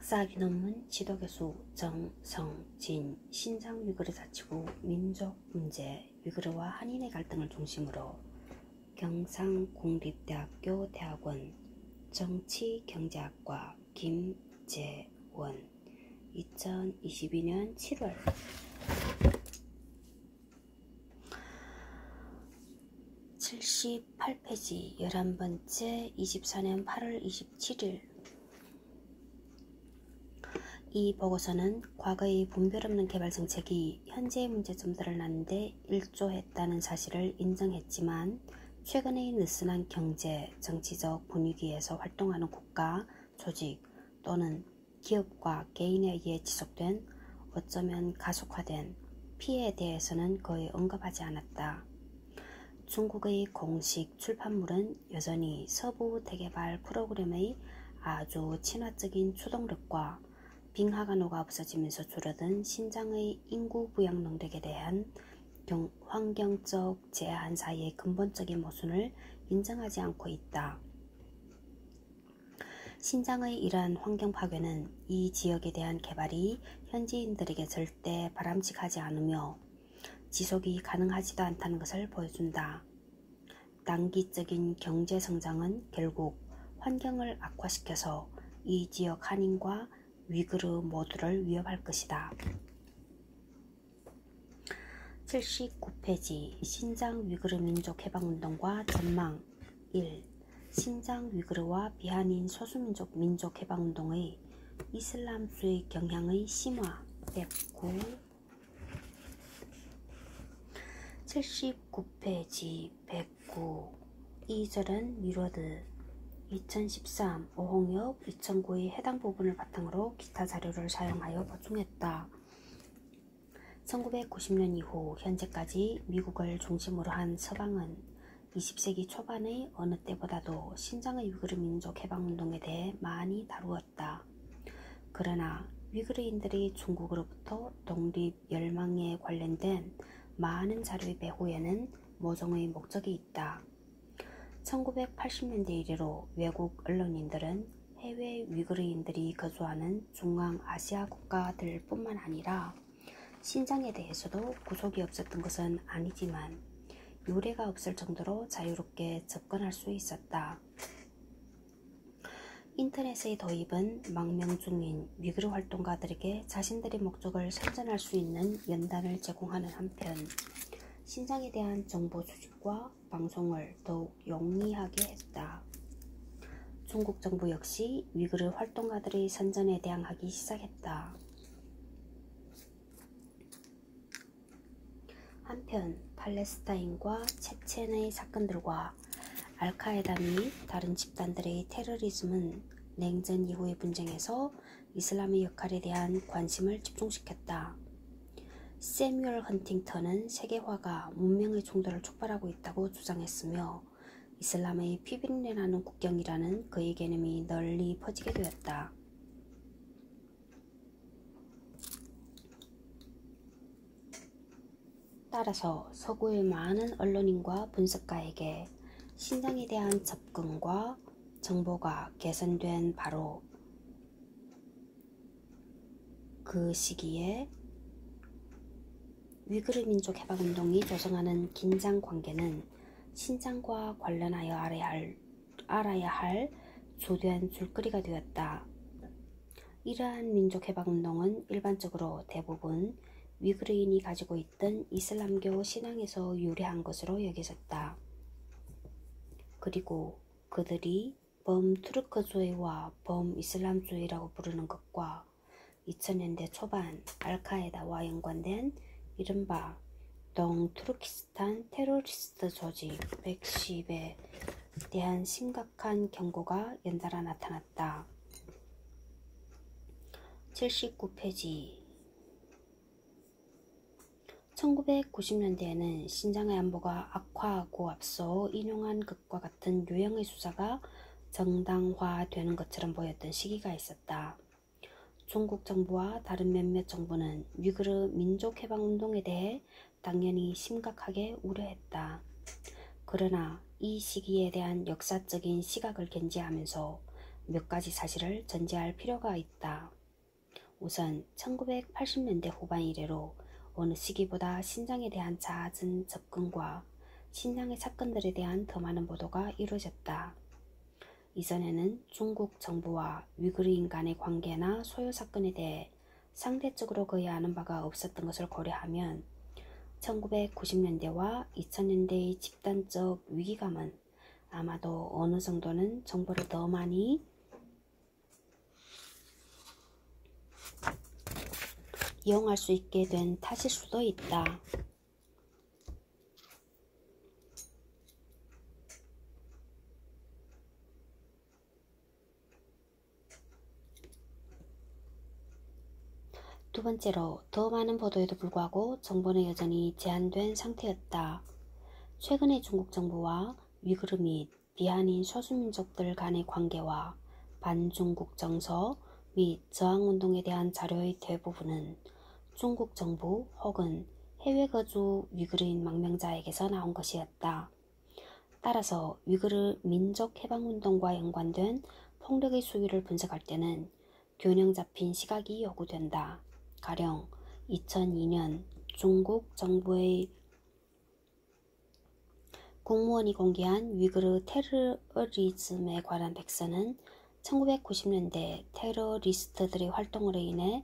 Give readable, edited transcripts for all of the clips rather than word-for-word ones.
학사학위 논문 지도교수 정성진 신장 위구르 자치구 민족 문제 위구르와 한인의 갈등을 중심으로 경상국립대학교 대학원 정치경제학과 김재원 2022년 7월 78페이지 11번째 24년 8월 27일 이 보고서는 과거의 분별 없는 개발 정책이 현재의 문제점들을 낳는데 일조했다는 사실을 인정했지만 최근의 느슨한 경제, 정치적 분위기에서 활동하는 국가, 조직 또는 기업과 개인에 의해 지속된 어쩌면 가속화된 피해에 대해서는 거의 언급하지 않았다. 중국의 공식 출판물은 여전히 서부 대개발 프로그램의 아주 친화적인 추동력과 빙하간호가 없어지면서 줄어든 신장의 인구 부양 능력에 대한 환경적 제한 사이의 근본적인 모순을 인정하지 않고 있다. 신장의 이러한 환경 파괴는 이 지역에 대한 개발이 현지인들에게 절대 바람직하지 않으며 지속이 가능하지도 않다는 것을 보여준다. 단기적인 경제 성장은 결국 환경을 악화시켜서 이 지역 한인과 위구르 모두를 위협할 것이다. 79페이지 신장 위구르 민족 해방운동과 전망 1. 신장 위구르와 비한인 소수민족 민족 해방운동의 이슬람주의 경향의 심화 109 79페이지 109 2절은 미러드 2013 오홍엽 2009의 해당 부분을 바탕으로 기타 자료를 사용하여 보충했다. 1990년 이후 현재까지 미국을 중심으로 한 서방은 20세기 초반의 어느 때보다도 신장의 위구르 민족 해방운동에 대해 많이 다루었다. 그러나 위구르인들이 중국으로부터 독립 열망에 관련된 많은 자료의 배후에는 모종의 목적이 있다. 1980년대 이래로 외국 언론인들은 해외 위구르인들이 거주하는 중앙아시아 국가들 뿐만 아니라 신장에 대해서도 구속이 없었던 것은 아니지만 유례가 없을 정도로 자유롭게 접근할 수 있었다. 인터넷의 도입은 망명 중인 위구르 활동가들에게 자신들의 목적을 선전할 수 있는 연단을 제공하는 한편 신장에 대한 정보 수집과 방송을 더욱 용이하게 했다. 중국 정부 역시 위구르 활동가들의 선전에 대항하기 시작했다. 한편 팔레스타인과 체첸의 사건들과 알카에다 및 다른 집단들의 테러리즘은 냉전 이후의 분쟁에서 이슬람의 역할에 대한 관심을 집중시켰다. 세뮤얼 헌팅턴은 세계화가 문명의 충돌을 촉발하고 있다고 주장했으며 이슬람의 피비린내나는 국경이라는 그의 개념이 널리 퍼지게 되었다. 따라서 서구의 많은 언론인과 분석가에게 신장에 대한 접근과 정보가 개선된 바로 그 시기에 위구르 민족 해방운동이 조성하는 긴장 관계는 신장과 관련하여 알아야 할 주된 줄거리가 되었다. 이러한 민족 해방운동은 일반적으로 대부분 위구르인이 가지고 있던 이슬람교 신앙에서 유래한 것으로 여겨졌다. 그리고 그들이 범투르크주의와 범이슬람주의라고 부르는 것과 2000년대 초반 알카에다와 연관된 이른바 동투르키스탄 테러리스트 조직 110에 대한 심각한 경고가 연달아 나타났다. 79페이지 1990년대에는 신장의 안보가 악화하고 앞서 인용한 것과 같은 유형의 수사가 정당화되는 것처럼 보였던 시기가 있었다. 중국 정부와 다른 몇몇 정부는 위구르 민족 해방운동에 대해 당연히 심각하게 우려했다. 그러나 이 시기에 대한 역사적인 시각을 견지하면서 몇 가지 사실을 전제할 필요가 있다. 우선 1980년대 후반 이래로 어느 시기보다 신장에 대한 잦은 접근과 신장의 사건들에 대한 더 많은 보도가 이루어졌다. 이전에는 중국 정부와 위구르인 간의 관계나 소요 사건에 대해 상대적으로 거의 아는 바가 없었던 것을 고려하면 1990년대와 2000년대의 집단적 위기감은 아마도 어느 정도는 정보를 더 많이 이용할 수 있게 된 탓일 수도 있다. 두 번째로, 더 많은 보도에도 불구하고 정보는 여전히 제한된 상태였다. 최근에 중국 정부와 위구르 및 비한인 소수민족들 간의 관계와 반중국 정서 및 저항운동에 대한 자료의 대부분은 중국 정부 혹은 해외 거주 위구르인 망명자에게서 나온 것이었다. 따라서 위구르 민족해방운동과 연관된 폭력의 수위를 분석할 때는 균형 잡힌 시각이 요구된다. 가령 2002년 중국 정부의 공무원이 공개한 위구르 테러리즘에 관한 백서는 1990년대 테러리스트들의 활동으로 인해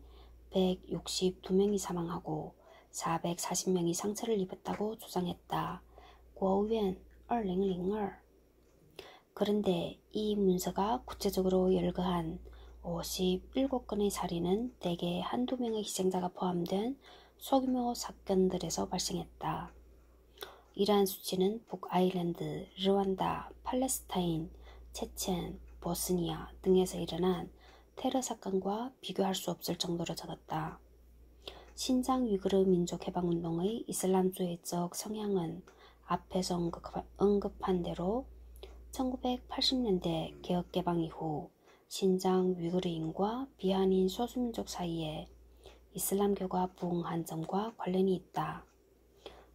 162명이 사망하고 440명이 상처를 입었다고 주장했다. 고위원 2002. 그런데 이 문서가 구체적으로 열거한 57건의 살인은 대개 한두 명의 희생자가 포함된 소규모 사건들에서 발생했다. 이러한 수치는 북아일랜드, 르완다, 팔레스타인, 체첸, 보스니아 등에서 일어난 테러 사건과 비교할 수 없을 정도로 적었다. 신장 위구르 민족해방운동의 이슬람주의적 성향은 앞에서 언급한 대로 1980년대 개혁개방 이후 신장 위구르인과 비한인 소수민족 사이에 이슬람교가 부흥한 점과 관련이 있다.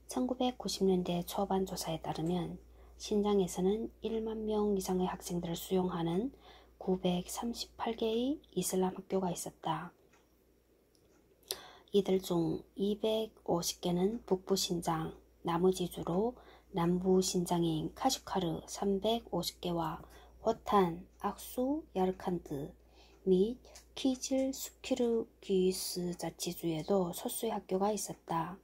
1990년대 초반 조사에 따르면 신장에서는 1만 명 이상의 학생들을 수용하는 938개의 이슬람 학교가 있었다. 이들 중 250개는 북부 신장, 나머지 주로 남부 신장인 카슈카르 350개와 호탄, 악수, 야르칸드 및 키질 수키르기스 자치주에도 소수의 학교가 있었다.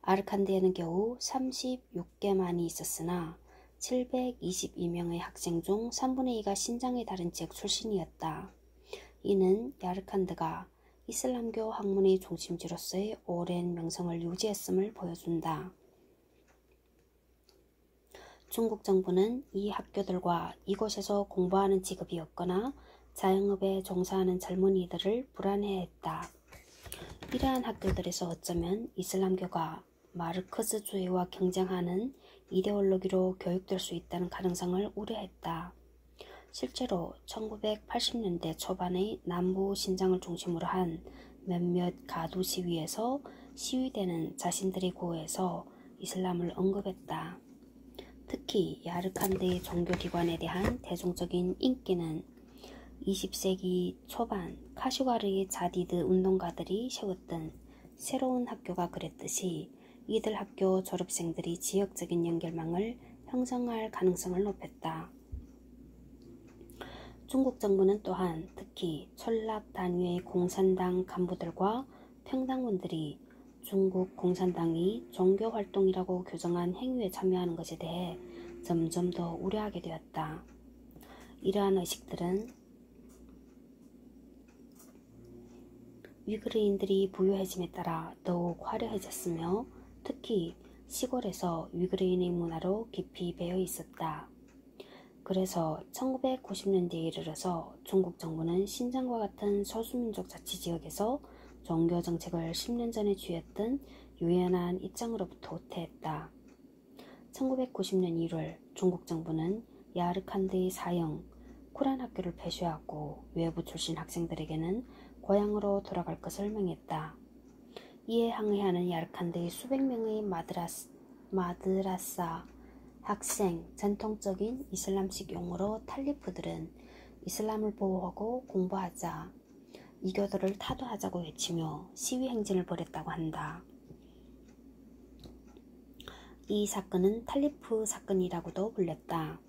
아르칸드에는 겨우 36개만이 있었으나 722명의 학생 중 3분의 2가 신장의 다른 지역 출신이었다. 이는 야르칸드가 이슬람교 학문의 중심지로서의 오랜 명성을 유지했음을 보여준다. 중국 정부는 이 학교들과 이곳에서 공부하는 직업이 없거나 자영업에 종사하는 젊은이들을 불안해했다. 이러한 학교들에서 어쩌면 이슬람교가 마르크스주의와 경쟁하는 이데올로기로 교육될 수 있다는 가능성을 우려했다. 실제로 1980년대 초반의 남부 신장을 중심으로 한 몇몇 가두 시위에서 시위대는 자신들의 구호에서 이슬람을 언급했다. 특히 야르칸드의 종교기관에 대한 대중적인 인기는 20세기 초반 카슈가르의 자디드 운동가들이 세웠던 새로운 학교가 그랬듯이 이들 학교 졸업생들이 지역적인 연결망을 형성할 가능성을 높였다. 중국 정부는 또한 특히 촌락 단위의 공산당 간부들과 평당원들이 중국 공산당이 종교활동이라고 규정한 행위에 참여하는 것에 대해 점점 더 우려하게 되었다. 이러한 의식들은 위구르인들이 부유해짐에 따라 더욱 화려해졌으며 특히 시골에서 위구르인의 문화로 깊이 배어 있었다. 그래서 1990년대에 이르러서 중국 정부는 신장과 같은 소수민족 자치지역에서 종교정책을 10년 전에 취했던 유연한 입장으로부터 후퇴했다. 1990년 1월 중국 정부는 야르칸드의 사형, 쿠란 학교를 폐쇄하고 외부 출신 학생들에게는 고향으로 돌아갈 것을 명했다. 이에 항의하는 야르칸드의 수백 명의 마드라사 학생, 전통적인 이슬람식 용어로 탈리프들은 이슬람을 보호하고 공부하자, 이교도를 타도하자고 외치며 시위 행진을 벌였다고 한다. 이 사건은 탈리프 사건이라고도 불렸다.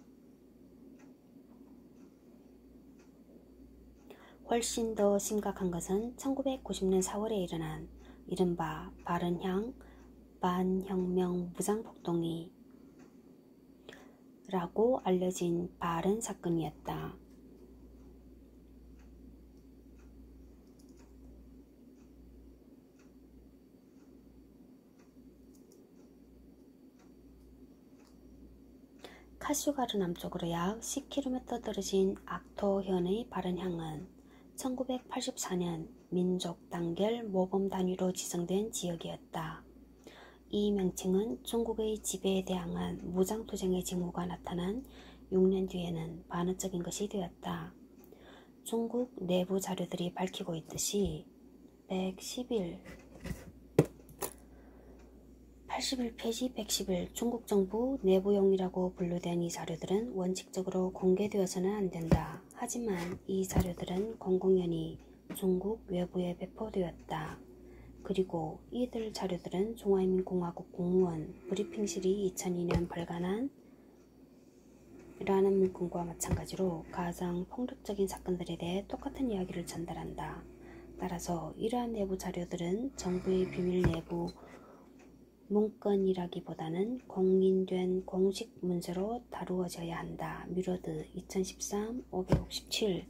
훨씬 더 심각한 것은 1990년 4월에 일어난 이른바 바른향 반혁명 무장폭동이 라고 알려진 바른 사건이었다. 카슈가르 남쪽으로 약 10km 떨어진 악토현의 바른향은 1984년 민족 단결 모범 단위로 지정된 지역이었다. 이 명칭은 중국의 지배에 대항한 무장투쟁의 징후가 나타난 6년 뒤에는 반어적인 것이 되었다. 중국 내부 자료들이 밝히고 있듯이 81페이지 111 중국 정부 내부용이라고 분류된 이 자료들은 원칙적으로 공개되어서는 안 된다. 하지만 이 자료들은 공공연히 중국 외부에 배포되었다. 그리고 이들 자료들은 중화인민공화국 공무원 브리핑실이 2002년 발간한 라는 문건과 마찬가지로 가장 폭력적인 사건들에 대해 똑같은 이야기를 전달한다. 따라서 이러한 내부 자료들은 정부의 비밀 내부 문건이라기보다는 공인된 공식 문서로 다루어져야 한다. 뮤러드 2013 567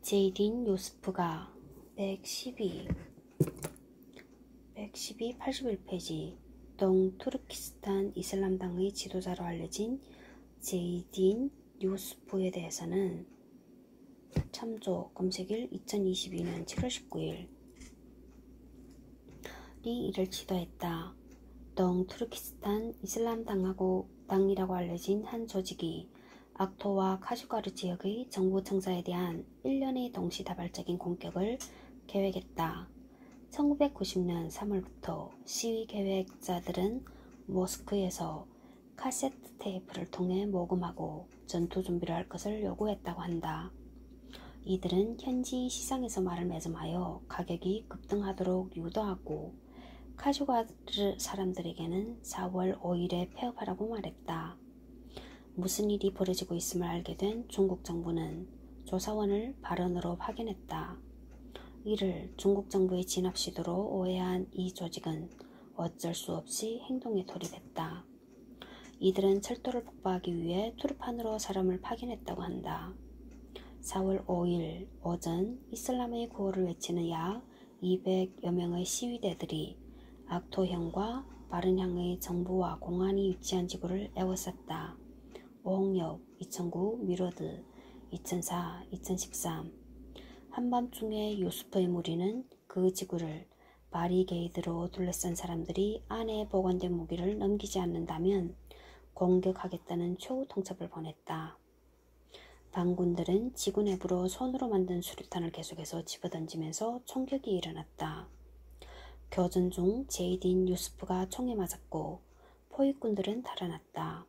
제이딘 요스프가 112 81페이지 동투르키스탄 이슬람당의 지도자로 알려진 제이딘 요스프에 대해서는 참조 검색일 2022년 7월 19일 이 이를 지도했다. 동투르키스탄 이슬람당이라고 알려진 한 조직이 악토와 카슈가르 지역의 정부 청사에 대한 1년의 동시다발적인 공격을 계획했다. 1990년 3월부터 시위 계획자들은 모스크에서 카세트 테이프를 통해 모금하고 전투 준비를 할 것을 요구했다고 한다. 이들은 현지 시장에서 말을 매점하여 가격이 급등하도록 유도하고 카슈가르 사람들에게는 4월 5일에 폐업하라고 말했다. 무슨 일이 벌어지고 있음을 알게 된 중국 정부는 조사원을 발언으로 파견했다. 이를 중국 정부의 진압 시도로 오해한 이 조직은 어쩔 수 없이 행동에 돌입했다. 이들은 철도를 폭파하기 위해 투르판으로 사람을 파견했다고 한다. 4월 5일 오전 이슬람의 구호를 외치는 약 200여 명의 시위대들이 악토현과 바른향의 정부와 공안이 위치한 지구를 에워쌌다. 오홍역 2009 뮤러드 2004 2013 한밤중에 요스프의 무리는 그 지구를 바리게이드로 둘러싼 사람들이 안에 보관된 무기를 넘기지 않는다면 공격하겠다는 최후 통첩을 보냈다. 반군들은 지구 내부로 손으로 만든 수류탄을 계속해서 집어던지면서 총격이 일어났다. 교전 중 제이딘 유스프가 총에 맞았고 포위꾼들은 달아났다.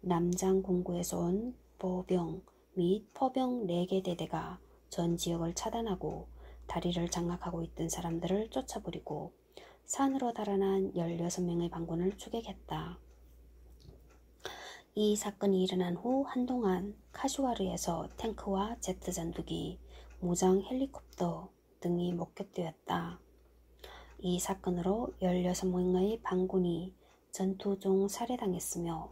남장 공구에서 온 보병 및 포병 4개 대대가 전 지역을 차단하고 다리를 장악하고 있던 사람들을 쫓아버리고 산으로 달아난 16명의 반군을 추격했다. 이 사건이 일어난 후 한동안 카슈가르에서 탱크와 제트 전투기, 무장 헬리콥터 등이 목격되었다. 이 사건으로 16명의 반군이 전투 중 살해당했으며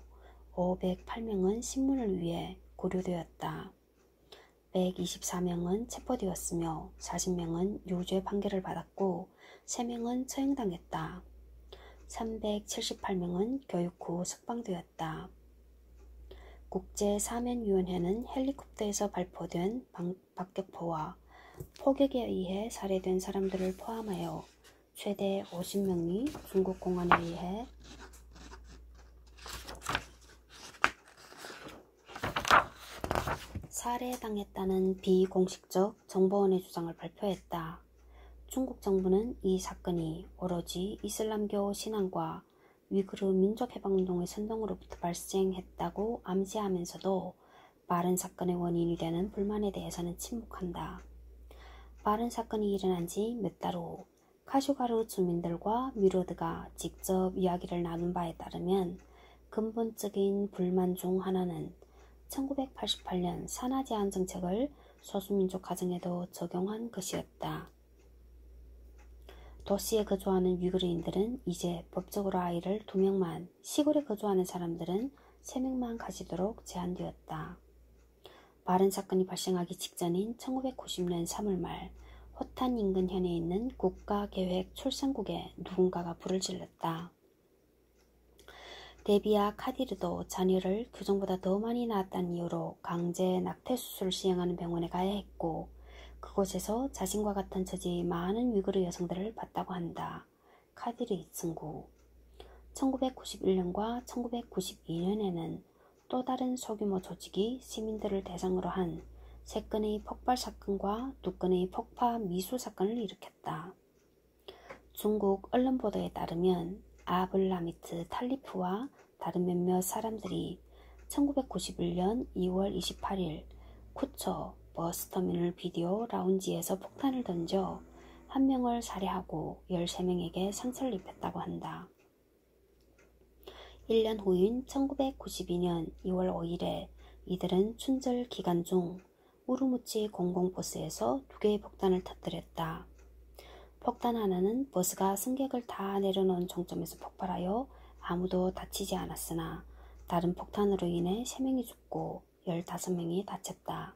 508명은 신문을 위해 구류되었다. 124명은 체포되었으며 40명은 유죄 판결을 받았고 3명은 처형당했다. 378명은 교육 후 석방되었다. 국제사면위원회는 헬리콥터에서 발포된 박격포와 포격에 의해 살해된 사람들을 포함하여 최대 50명이 중국 공안에 의해 살해당했다는 비공식적 정보원의 주장을 발표했다. 중국 정부는 이 사건이 오로지 이슬람교 신앙과 위구르 민족해방운동의 선동으로부터 발생했다고 암시하면서도 바른 사건의 원인이 되는 불만에 대해서는 침묵한다. 바른 사건이 일어난 지 몇 달 후 카슈가루 주민들과 뮤로드가 직접 이야기를 나눈 바에 따르면 근본적인 불만 중 하나는 1988년 산하 제한 정책을 소수민족 가정에도 적용한 것이었다. 도시에 거주하는 위그르인들은 이제 법적으로 아이를 2명만, 시골에 거주하는 사람들은 3명만 가지도록 제한되었다. 바른 사건이 발생하기 직전인 1990년 3월 말 호탄 인근 현에 있는 국가계획 출산국에 누군가가 불을 질렀다. 데비와 카디르도 자녀를 규정보다 더 많이 낳았다는 이유로 강제 낙태 수술을 시행하는 병원에 가야 했고 그곳에서 자신과 같은 처지의 많은 위그르 여성들을 봤다고 한다. 카디르 이층구 1991년과 1992년에는 또 다른 소규모 조직이 시민들을 대상으로 한 3건의 폭발 사건과 2건의 폭파 미수 사건을 일으켰다. 중국 언론 보도에 따르면 아블라미트 탈리프와 다른 몇몇 사람들이 1991년 2월 28일 쿠처 버스터미널 비디오 라운지에서 폭탄을 던져 1명을 살해하고 13명에게 상처를 입혔다고 한다. 1년 후인 1992년 2월 5일에 이들은 춘절 기간 중 우르무치 공공버스에서 2개의 폭탄을 터뜨렸다. 폭탄 하나는 버스가 승객을 다 내려놓은 종점에서 폭발하여 아무도 다치지 않았으나 다른 폭탄으로 인해 3명이 죽고 15명이 다쳤다.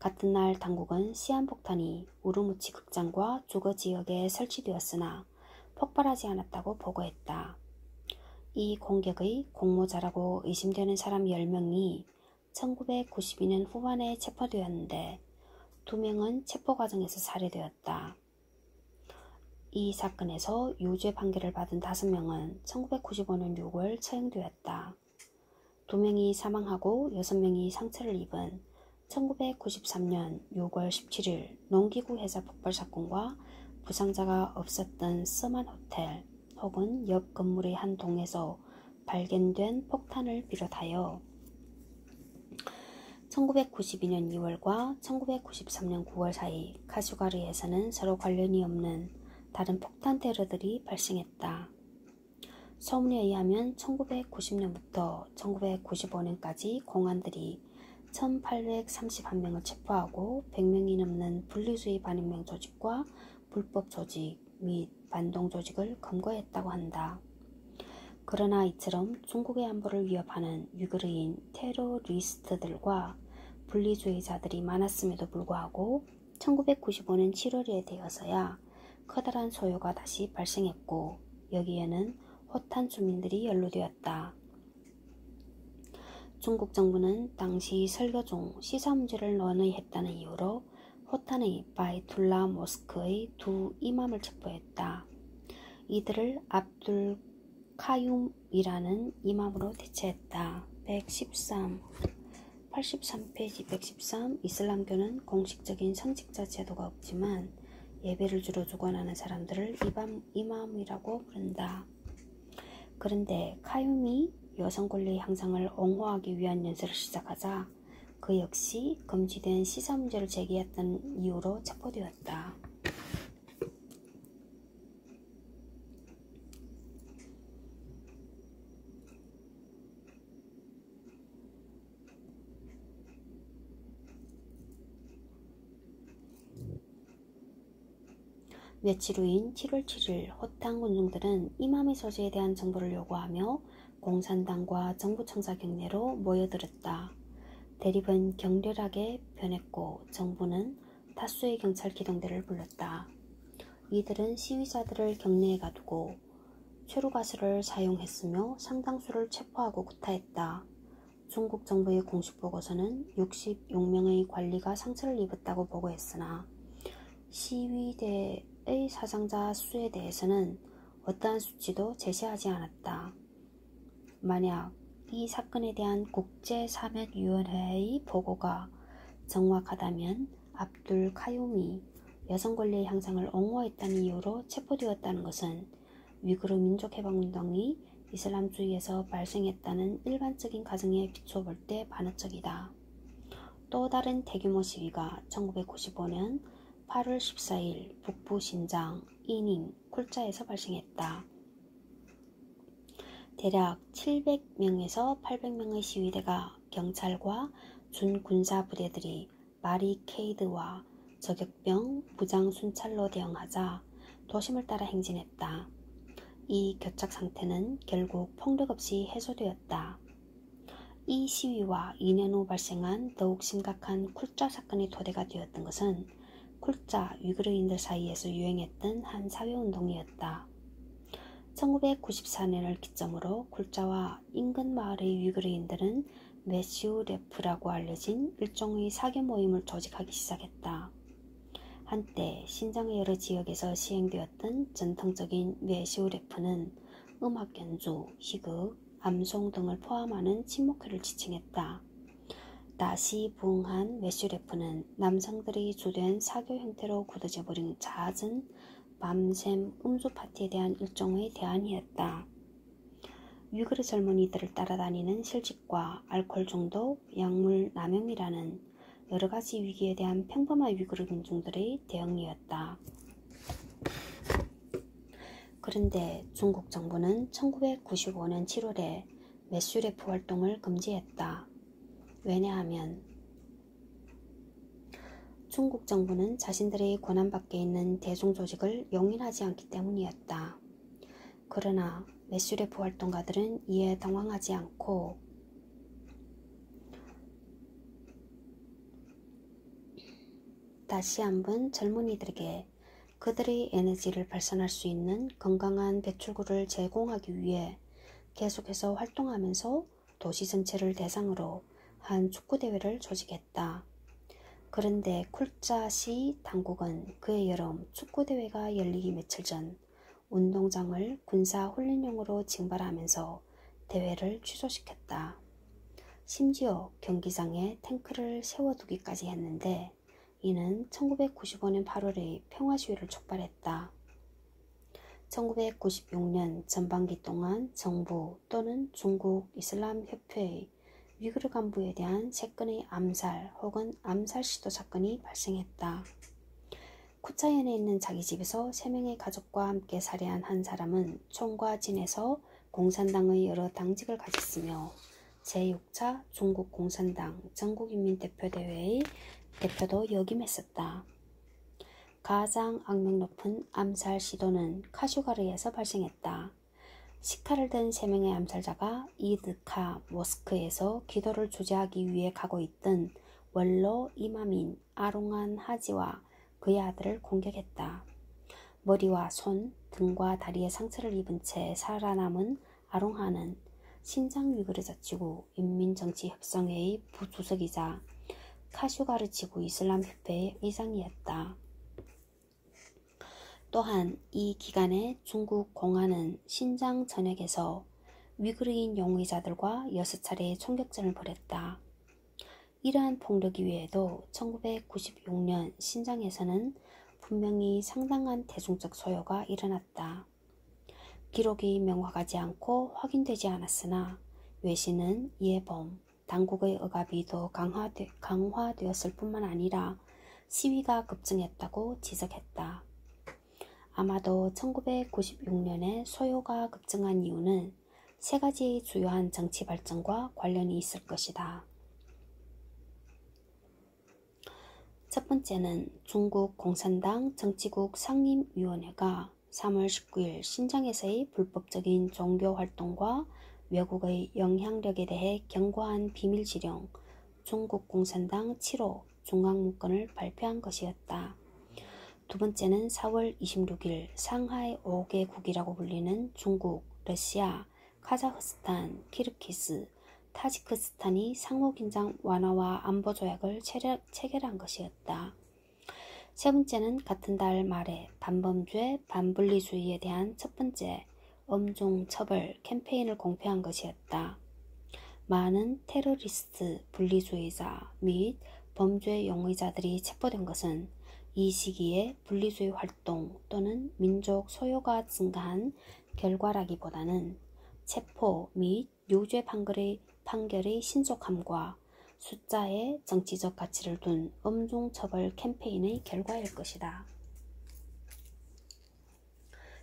같은 날 당국은 시한폭탄이 우르무치 극장과 주거 지역에 설치되었으나 폭발하지 않았다고 보고했다. 이 공격의 공모자라고 의심되는 사람 10명이 1992년 후반에 체포되었는데 2명은 체포 과정에서 살해되었다. 이 사건에서 유죄 판결을 받은 5명은 1995년 6월 처형되었다. 2명이 사망하고 6명이 상처를 입은 1993년 6월 17일 농기구 회사 폭발 사건과 부상자가 없었던 서만 호텔 혹은 옆 건물의 한 동에서 발견된 폭탄을 비롯하여 1992년 2월과 1993년 9월 사이 카슈가르에서는 서로 관련이 없는 다른 폭탄 테러들이 발생했다. 소문에 의하면 1990년부터 1995년까지 공안들이 1831명을 체포하고 100명이 넘는 분리주의 반인명 조직과 불법 조직 및 반동 조직을 검거했다고 한다. 그러나 이처럼 중국의 안보를 위협하는 위그르인 테러리스트들과 분리주의자들이 많았음에도 불구하고 1995년 7월에 되어서야 커다란 소요가 다시 발생했고 여기에는 호탄 주민들이 연루되었다. 중국 정부는 당시 설교 중 시사 문제를 논의했다는 이유로 호탄의 바이툴라 모스크의 2 이맘을 체포했다. 이들을 압둘 카윰이라는 이맘으로 대체했다. 83페이지 113 이슬람교는 공식적인 성직자 제도가 없지만 예배를 주로 주관하는 사람들을 이맘이라고 부른다. 그런데 카윰이 여성 권리의 향상을 옹호하기 위한 연설을 시작하자 그 역시 금지된 시사 문제를 제기했던 이유로 체포되었다. 며칠 후인 7월 7일 호탄 군중들은 이맘의 소재에 대한 정보를 요구하며 공산당과 정부 청사 경내로 모여들었다. 대립은 격렬하게 변했고 정부는 다수의 경찰 기동대를 불렀다. 이들은 시위자들을 경내에 가두고 최루가스를 사용했으며 상당수를 체포하고 구타했다. 중국 정부의 공식 보고서는 66명의 관리가 상처를 입었다고 보고했으나 시위대의 사상자 수에 대해서는 어떠한 수치도 제시하지 않았다. 만약 이 사건에 대한 국제사면위원회의 보고가 정확하다면 압둘 카윰이 여성 권리의 향상을 옹호했다는 이유로 체포되었다는 것은 위그르 민족해방운동이 이슬람주의에서 발생했다는 일반적인 가정에 비춰볼 때 반어적이다. 또 다른 대규모 시위가 1995년 8월 14일 북부 신장, 이닝, 쿨자에서 발생했다. 대략 700명에서 800명의 시위대가 경찰과 준군사 부대들이 바리케이드와 저격병, 부장 순찰로 대응하자 도심을 따라 행진했다. 이 교착 상태는 결국 폭력 없이 해소되었다. 이 시위와 2년 후 발생한 더욱 심각한 쿨자 사건의 토대가 되었던 것은 쿨자 위그르인들 사이에서 유행했던 한 사회운동이었다. 1994년을 기점으로 쿨자와 인근 마을의 위그르인들은 메시우레프라고 알려진 일종의 사교 모임을 조직하기 시작했다. 한때 신장의 여러 지역에서 시행되었던 전통적인 메시우레프는 음악 연주, 희극, 암송 등을 포함하는 친목회를 지칭했다. 다시 부흥한 메시우레프는 남성들이 주된 사교 형태로 굳어져 버린 잦은 밤샘 음주 파티에 대한 일종의 대안이었다. 위그르 젊은이들을 따라다니는 실직과 알코올 중독, 약물 남용이라는 여러가지 위기에 대한 평범한 위그르 민중들의 대응이었다. 그런데 중국 정부는 1995년 7월에 메슈레프 활동을 금지했다. 왜냐하면 중국 정부는 자신들의 권한 밖에 있는 대중조직을 용인하지 않기 때문이었다. 그러나 메슈레프 활동가들은 이에 당황하지 않고 다시 한번 젊은이들에게 그들의 에너지를 발산할 수 있는 건강한 배출구를 제공하기 위해 계속해서 활동하면서 도시 전체를 대상으로 한 축구대회를 조직했다. 그런데 쿨자시 당국은 그해 여름 축구대회가 열리기 며칠 전 운동장을 군사훈련용으로 징발하면서 대회를 취소시켰다. 심지어 경기장에 탱크를 세워두기까지 했는데 이는 1995년 8월에 평화시위를 촉발했다. 1996년 전반기 동안 정부 또는 중국 이슬람협회의 위그르 간부에 대한 3건의 암살 혹은 암살 시도 사건이 발생했다. 쿠차현에 있는 자기 집에서 3명의 가족과 함께 살해한 한 사람은 총과 진에서 공산당의 여러 당직을 가졌으며 제6차 중국 공산당 전국인민대표대회의 대표도 역임했었다. 가장 악명 높은 암살 시도는 카슈가르에서 발생했다. 시카를 든 3명의 암살자가 이드카 모스크에서 기도를 주재하기 위해 가고 있던 원로 이마민 아롱한 하지와 그의 아들을 공격했다. 머리와 손, 등과 다리에 상처를 입은 채 살아남은 아롱한은 신장 위그르 자치구 인민정치협상회의 부주석이자 카슈가르 지구 이슬람협회의 의장이었다. 또한 이 기간에 중국 공안은 신장 전역에서 위그르인 용의자들과 6차례의 총격전을 벌였다. 이러한 폭력 이외에도 1996년 신장에서는 분명히 상당한 대중적 소요가 일어났다. 기록이 명확하지 않고 확인되지 않았으나 외신은 예범, 당국의 억압이 더 강화되었을 뿐만 아니라 시위가 급증했다고 지적했다. 아마도 1996년에 소요가 급증한 이유는 3가지의 주요한 정치 발전과 관련이 있을 것이다. 첫 번째는 중국 공산당 정치국 상임위원회가 3월 19일 신장에서의 불법적인 종교활동과 외국의 영향력에 대해 경고한 비밀지령 중국 공산당 7호 중앙문건을 발표한 것이었다. 두 번째는 4월 26일 상하이 5개국이라고 불리는 중국, 러시아, 카자흐스탄, 키르기스, 타지크스탄이 상호긴장 완화와 안보조약을 체결한 것이었다. 세 번째는 같은 달 말에 반범죄, 반분리주의에 대한 첫 번째 엄중 처벌 캠페인을 공표한 것이었다. 많은 테러리스트, 분리주의자 및 범죄 용의자들이 체포된 것은 이 시기에 분리주의 활동 또는 민족 소요가 증가한 결과라기보다는 체포 및 유죄 판결의 신속함과 숫자에 정치적 가치를 둔 엄중처벌 캠페인의 결과일 것이다.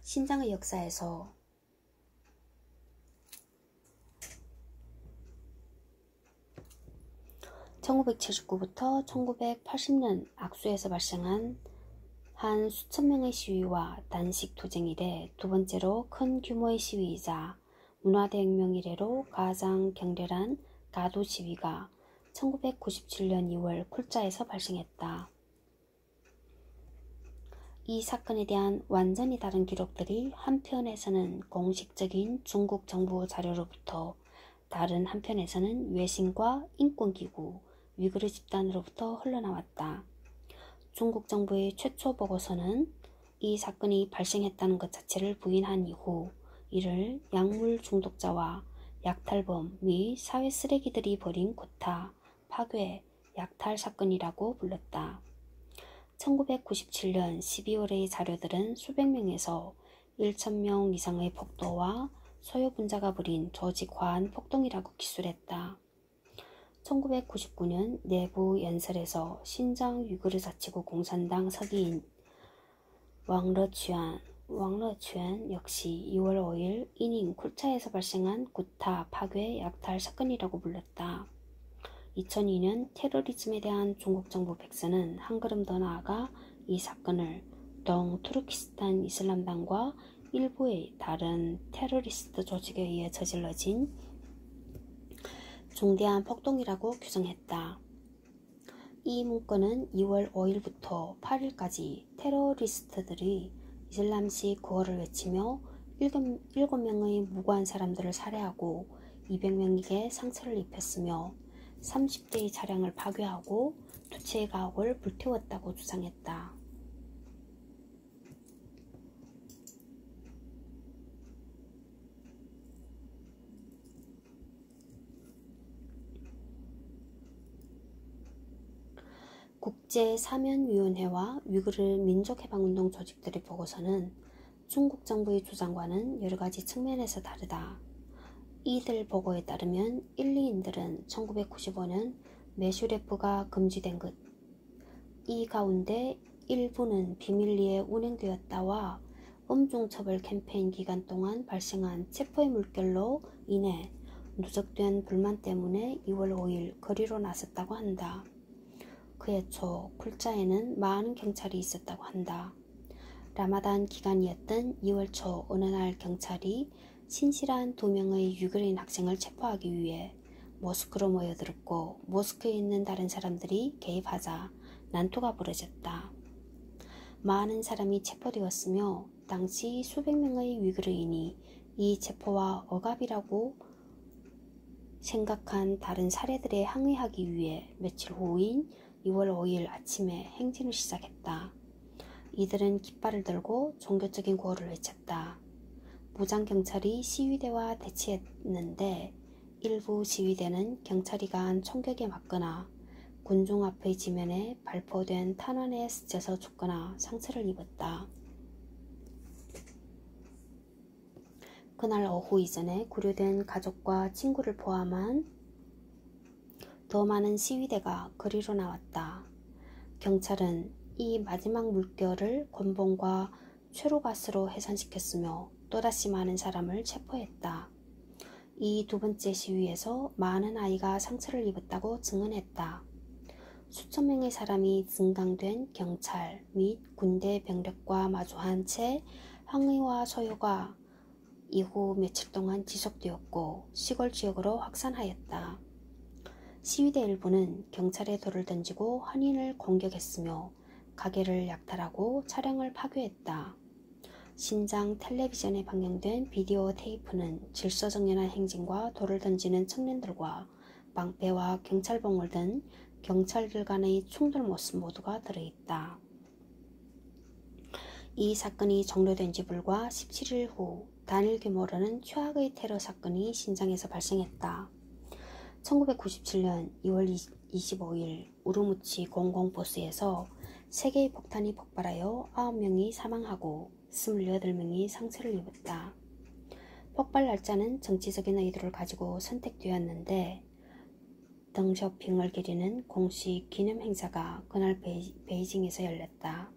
신장의 역사에서 1979부터 1980년 악수에서 발생한 한 수천 명의 시위와 단식 투쟁 이래 두 번째로 큰 규모의 시위이자 문화대혁명 이래로 가장 격렬한 가두 시위가 1997년 2월 쿨자에서 발생했다. 이 사건에 대한 완전히 다른 기록들이 한편에서는 공식적인 중국 정부 자료로부터 다른 한편에서는 외신과 인권기구, 위구르 집단으로부터 흘러나왔다. 중국 정부의 최초 보고서는 이 사건이 발생했다는 것 자체를 부인한 이후 이를 약물 중독자와 약탈범 및 사회 쓰레기들이 벌인 구타, 파괴, 약탈 사건이라고 불렀다. 1997년 12월의 자료들은 수백 명에서 1,000명 이상의 폭도와 소요분자가 벌인 조직 화한 폭동이라고 기술했다. 1999년 내부 연설에서 신장 위구르 자치구 공산당 서기인 왕러취안 역시 2월 5일 이닝 쿨차에서 발생한 구타, 파괴, 약탈 사건이라고 불렀다. 2002년 테러리즘에 대한 중국 정부 백서는 한 걸음 더 나아가 이 사건을 동투르키스탄 이슬람당과 일부의 다른 테러리스트 조직에 의해 저질러진 중대한 폭동이라고 규정했다. 이 문건은 2월 5일부터 8일까지 테러리스트들이 이슬람식 구호를 외치며 7명의 무고한 사람들을 살해하고 200명에게 상처를 입혔으며 30대의 차량을 파괴하고 두 채의 가옥을 불태웠다고 주장했다. 국제사면위원회와 위구르 민족해방운동 조직들의 보고서는 중국 정부의 주장과는 여러가지 측면에서 다르다. 이들 보고에 따르면 일리인들은 1995년 매슈레프가 금지된 것, 이 가운데 일부는 비밀리에 운행되었다와 엄중처벌 캠페인 기간 동안 발생한 체포의 물결로 인해 누적된 불만 때문에 2월 5일 거리로 나섰다고 한다. 그해 초 쿨자에는 많은 경찰이 있었다고 한다. 라마단 기간이었던 2월 초 어느 날 경찰이 신실한 2명의 유교인 학생을 체포하기 위해 모스크로 모여들었고 모스크에 있는 다른 사람들이 개입하자 난투가 벌어졌다. 많은 사람이 체포되었으며 당시 수백 명의 위구르인이 이 체포와 억압이라고 생각한 다른 사례들에 항의하기 위해 며칠 후인 2월 5일 아침에 행진을 시작했다. 이들은 깃발을 들고 종교적인 구호를 외쳤다. 무장경찰이 시위대와 대치했는데 일부 시위대는 경찰이 가한 총격에 맞거나 군중 앞의 지면에 발포된 탄환에 스쳐서 죽거나 상처를 입었다. 그날 오후 이전에 구류된 가족과 친구를 포함한 더 많은 시위대가 거리로 나왔다. 경찰은 이 마지막 물결을 곤봉과 최루가스로 해산시켰으며 또다시 많은 사람을 체포했다. 이 두 번째 시위에서 많은 아이가 상처를 입었다고 증언했다. 수천 명의 사람이 증강된 경찰 및 군대 병력과 마주한 채 항의와 소요가 이후 며칠 동안 지속되었고 시골 지역으로 확산하였다. 시위대 일부는 경찰에 돌을 던지고 환인을 공격했으며 가게를 약탈하고 차량을 파괴했다. 신장 텔레비전에 방영된 비디오 테이프는 질서정연한 행진과 돌을 던지는 청년들과 방패와 경찰봉을 든 경찰들 간의 충돌 모습 모두가 들어있다. 이 사건이 종료된 지 불과 17일 후 단일 규모로는 최악의 테러 사건이 신장에서 발생했다. 1997년 2월 25일 우르무치 공공버스에서 3개의 폭탄이 폭발하여 9명이 사망하고 28명이 상처를 입었다. 폭발 날짜는 정치적인 의도를 가지고 선택되었는데 덩쇼핑을 기리는 공식 기념 행사가 그날 베이징에서 열렸다.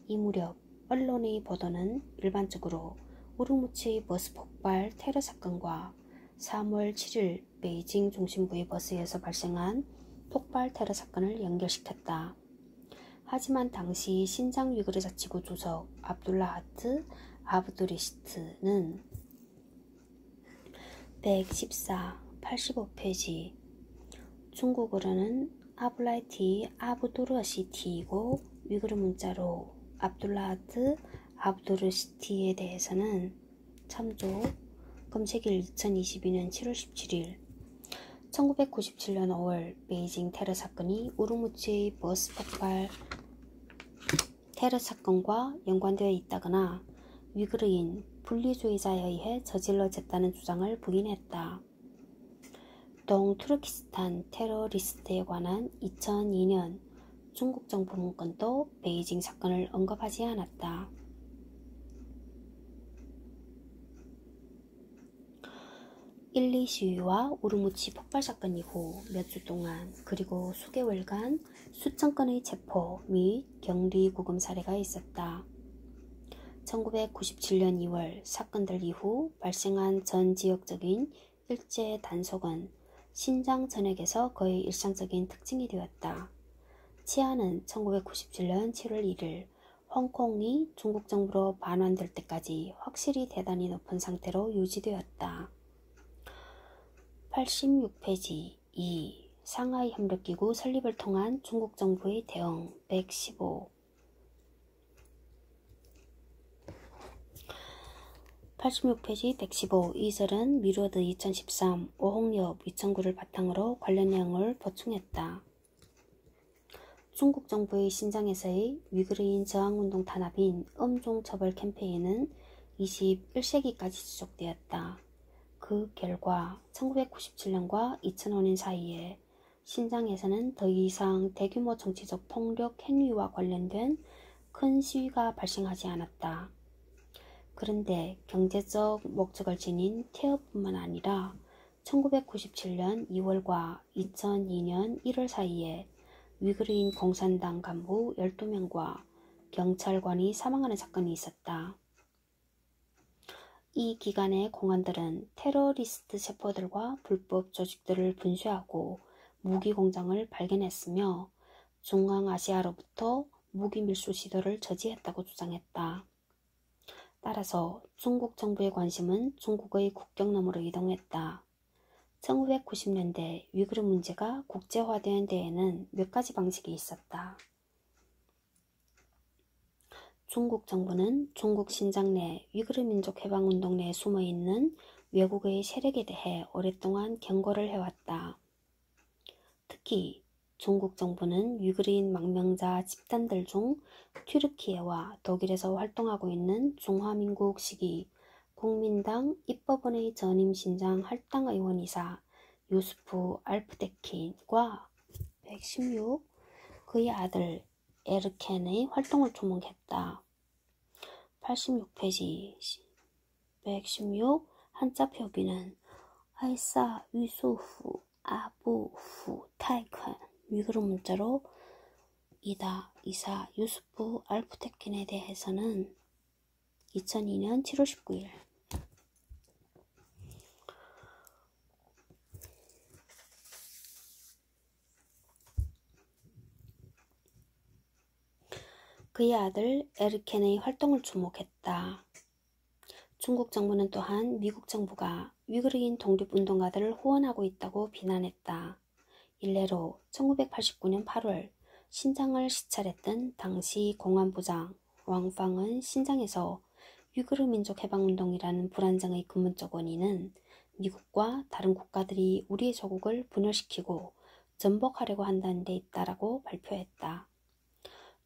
이 무렵 언론의 보도는 일반적으로 우르무치 버스 폭발 테러 사건과 3월 7일 베이징 중심부의 버스에서 발생한 폭발 테러 사건을 연결시켰다. 하지만 당시 신장 위구르 자치구 주석 압둘라하트 아브두리시트는 114, 85페이지 중국어로는 아블라이티 아브두르시티이고 위구르 문자로 압둘라하트 아브두르시티에 대해서는 참조 검색일 2022년 7월 17일 1997년 5월 베이징 테러 사건이 우르무치의 버스 폭발 테러 사건과 연관되어 있다거나 위구르인 분리주의자에 의해 저질러졌다는 주장을 부인했다. 동투르키스탄 테러리스트에 관한 2002년 중국 정부 문건도 베이징 사건을 언급하지 않았다. 1.2 시위와 우르무치 폭발 사건 이후 몇 주 동안 그리고 수개월간 수천 건의 체포 및 격리 구금 사례가 있었다. 1997년 2월 사건들 이후 발생한 전 지역적인 일제 단속은 신장 전역에서 거의 일상적인 특징이 되었다. 치안은 1997년 7월 1일 홍콩이 중국 정부로 반환될 때까지 확실히 대단히 높은 상태로 유지되었다. 86페이지 2. 상하이 협력기구 설립을 통한 중국 정부의 대응 115 86페이지 115 이설은 미루어드 2013 오홍엽 2009를 바탕으로 관련 내용을 보충했다. 중국 정부의 신장에서의 위구르인 저항운동 탄압인 음종 처벌 캠페인은 21세기까지 지속되었다. 그 결과 1997년과 2005년 사이에 신장에서는 더 이상 대규모 정치적 폭력 행위와 관련된 큰 시위가 발생하지 않았다. 그런데 경제적 목적을 지닌 태어뿐만 아니라 1997년 2월과 2002년 1월 사이에 위구르인 공산당 간부 12명과 경찰관이 사망하는 사건이 있었다. 이 기간에 공안들은 테러리스트 세포들과 불법 조직들을 분쇄하고 무기 공장을 발견했으며 중앙아시아로부터 무기 밀수 시도를 저지했다고 주장했다. 따라서 중국 정부의 관심은 중국의 국경 너머로 이동했다. 1990년대 위구르 문제가 국제화된 데에는 몇 가지 방식이 있었다. 중국 정부는 중국 신장 내 위구르 민족 해방운동 내에 숨어있는 외국의 세력에 대해 오랫동안 경고를 해왔다. 특히 중국 정부는 위구르인 망명자 집단들 중 튀르키예와 독일에서 활동하고 있는 중화민국 시기 국민당 입법원의 전임 신장 할당 의원이사 유스프 알프데킨과 116 그의 아들 에르켄의 활동을 주목했다. 86페이지 116 한자 표기는 아이사 유수프 아부후 타이큰 위구르 문자로 이다 이사 유스프 알프테킨에 대해서는 2002년 7월 19일 그의 아들 에르켄의 활동을 주목했다. 중국 정부는 또한 미국 정부가 위구르인 독립운동가들을 후원하고 있다고 비난했다. 일례로 1989년 8월 신장을 시찰했던 당시 공안부장 왕팡은 신장에서 위구르 민족 해방운동이라는 불안정의 근본적 원인은 미국과 다른 국가들이 우리의 조국을 분열시키고 전복하려고 한다는 데 있다라고 발표했다.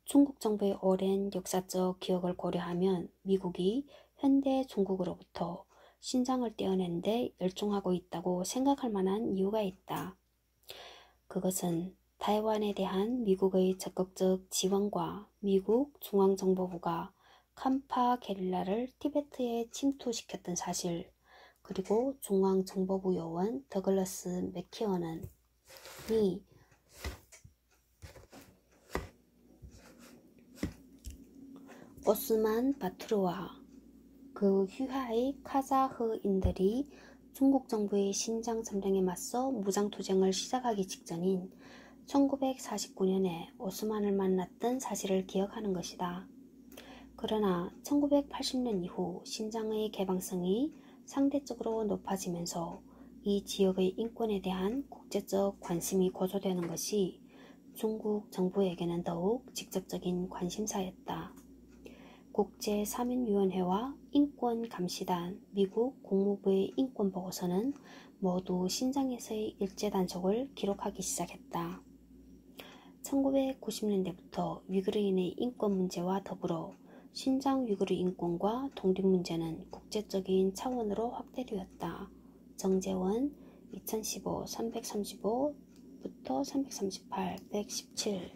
중국 정부의 오랜 역사적 기억을 고려하면 미국이 현대 중국으로부터 신장을 떼어낸 데 열중하고 있다고 생각할 만한 이유가 있다. 그것은 타이완에 대한 미국의 적극적 지원과 미국 중앙정보부가 캄파 게릴라를 티베트에 침투시켰던 사실, 그리고 중앙정보부 요원 더글러스 맥키어는 오스만 바투르와 그 휘하의 카자흐인들이 중국 정부의 신장 점령에 맞서 무장투쟁을 시작하기 직전인 1949년에 오스만을 만났던 사실을 기억하는 것이다. 그러나 1980년 이후 신장의 개방성이 상대적으로 높아지면서 이 지역의 인권에 대한 국제적 관심이 고조되는 것이 중국 정부에게는 더욱 직접적인 관심사였다. 국제사면위원회와 인권감시단, 미국 국무부의 인권보고서는 모두 신장에서의 일제단속을 기록하기 시작했다. 1990년대부터 위구르인의 인권 문제와 더불어 신장 위구르 인권과 독립 문제는 국제적인 차원으로 확대되었다. 정재원 2015 335부터 338, 117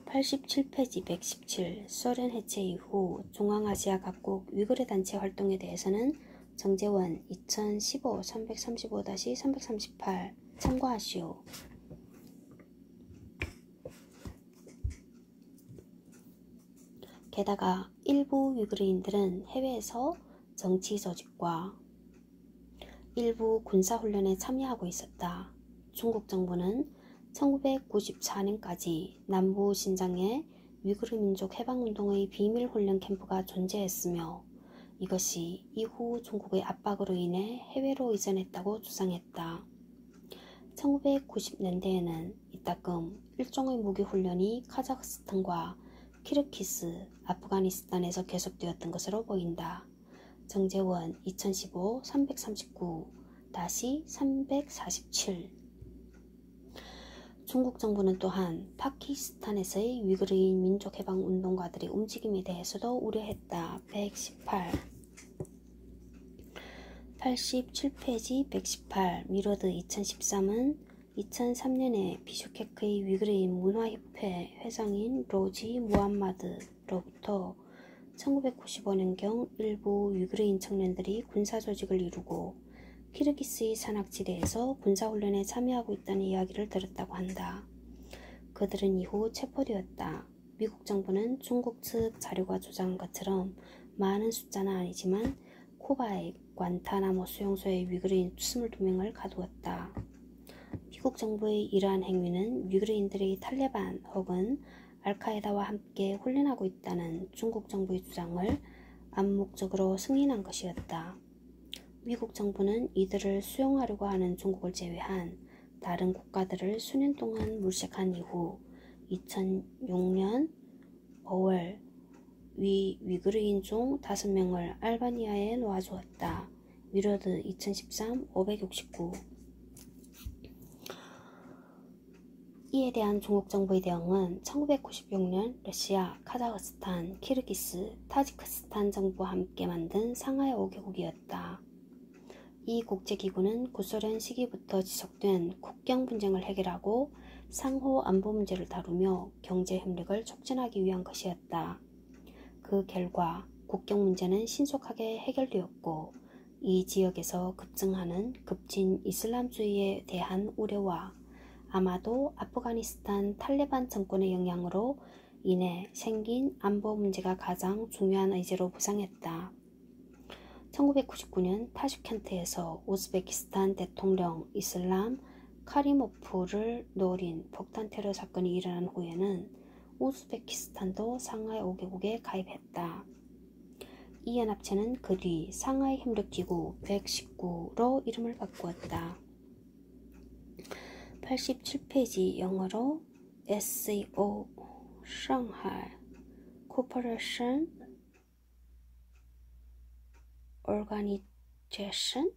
87페이지 117 소련 해체 이후 중앙아시아 각국 위구르 단체 활동에 대해서는 정재원 2015 335-338 참고하시오. 게다가 일부 위구르인들은 해외에서 정치 조직과 일부 군사훈련에 참여하고 있었다. 중국 정부는 1994년까지 남부 신장에 위구르 민족 해방운동의 비밀 훈련 캠프가 존재했으며 이것이 이후 중국의 압박으로 인해 해외로 이전했다고 주장했다. 1990년대에는 이따금 일종의 무기훈련이 카자흐스탄과 키르기스, 아프가니스탄에서 계속되었던 것으로 보인다. 정재원 2015 339-347 중국 정부는 또한 파키스탄에서의 위구르인 민족해방운동가들의 움직임에 대해서도 우려했다. 118 87페이지 118 미러드 2013은 2003년에 비슈케크의 위구르인 문화협회 회장인 로지 무함마드로부터 1995년경 일부 위구르인 청년들이 군사조직을 이루고 키르기스의 산악지대에서 군사훈련에 참여하고 있다는 이야기를 들었다고 한다. 그들은 이후 체포되었다. 미국 정부는 중국 측 자료가 주장한 것처럼 많은 숫자는 아니지만 쿠바의 관타나모 수용소에 위구르인 22명을 가두었다. 미국 정부의 이러한 행위는 위구르인들이 탈레반 혹은 알카에다와 함께 훈련하고 있다는 중국 정부의 주장을 암묵적으로 승인한 것이었다. 미국 정부는 이들을 수용하려고 하는 중국을 제외한 다른 국가들을 수년 동안 물색한 이후 2006년 5월 위구르인 중 5명을 알바니아에 놓아주었다. 미러드 2013 569 이에 대한 중국 정부의 대응은 1996년 러시아, 카자흐스탄, 키르기스, 타지크스탄 정부와 함께 만든 상하이 5개국이었다. 이 국제기구는 구소련 시기부터 지속된 국경 분쟁을 해결하고 상호 안보 문제를 다루며 경제 협력을 촉진하기 위한 것이었다. 그 결과 국경 문제는 신속하게 해결되었고 이 지역에서 급증하는 급진 이슬람주의에 대한 우려와 아마도 아프가니스탄 탈레반 정권의 영향으로 인해 생긴 안보 문제가 가장 중요한 의제로 부상했다. 1999년 타슈켄트에서 우즈베키스탄 대통령 이슬람 카리모프를 노린 폭탄 테러 사건이 일어난 후에는 우즈베키스탄도 상하이 5개국에 가입했다. 이 연합체는 그 뒤 상하이 협력기구 119로 이름을 바꾸었다. 87페이지 영어로 SCO Shanghai Cooperation Organization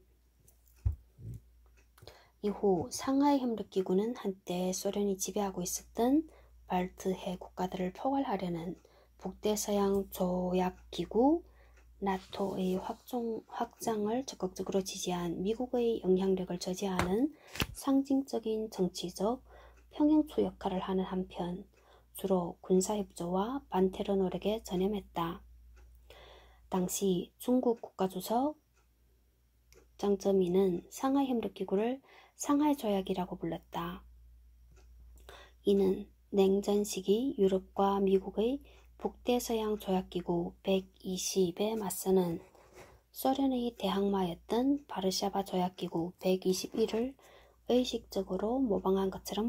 이후 상하이 협력기구는 한때 소련이 지배하고 있었던 발트해 국가들을 포괄하려는 북대서양 조약기구 나토의 확장을 적극적으로 지지한 미국의 영향력을 저지하는 상징적인 정치적 평형초 역할을 하는 한편 주로 군사협조와 반테러 노력에 전념했다. 당시 중국 국가주석 장쩌민은 상하이 협력기구를 상하이 조약이라고 불렀다. 이는 냉전 시기 유럽과 미국의 북대서양 조약기구 120에 맞서는 소련의 대항마였던 바르샤바 조약기구 121을 의식적으로 모방한 것처럼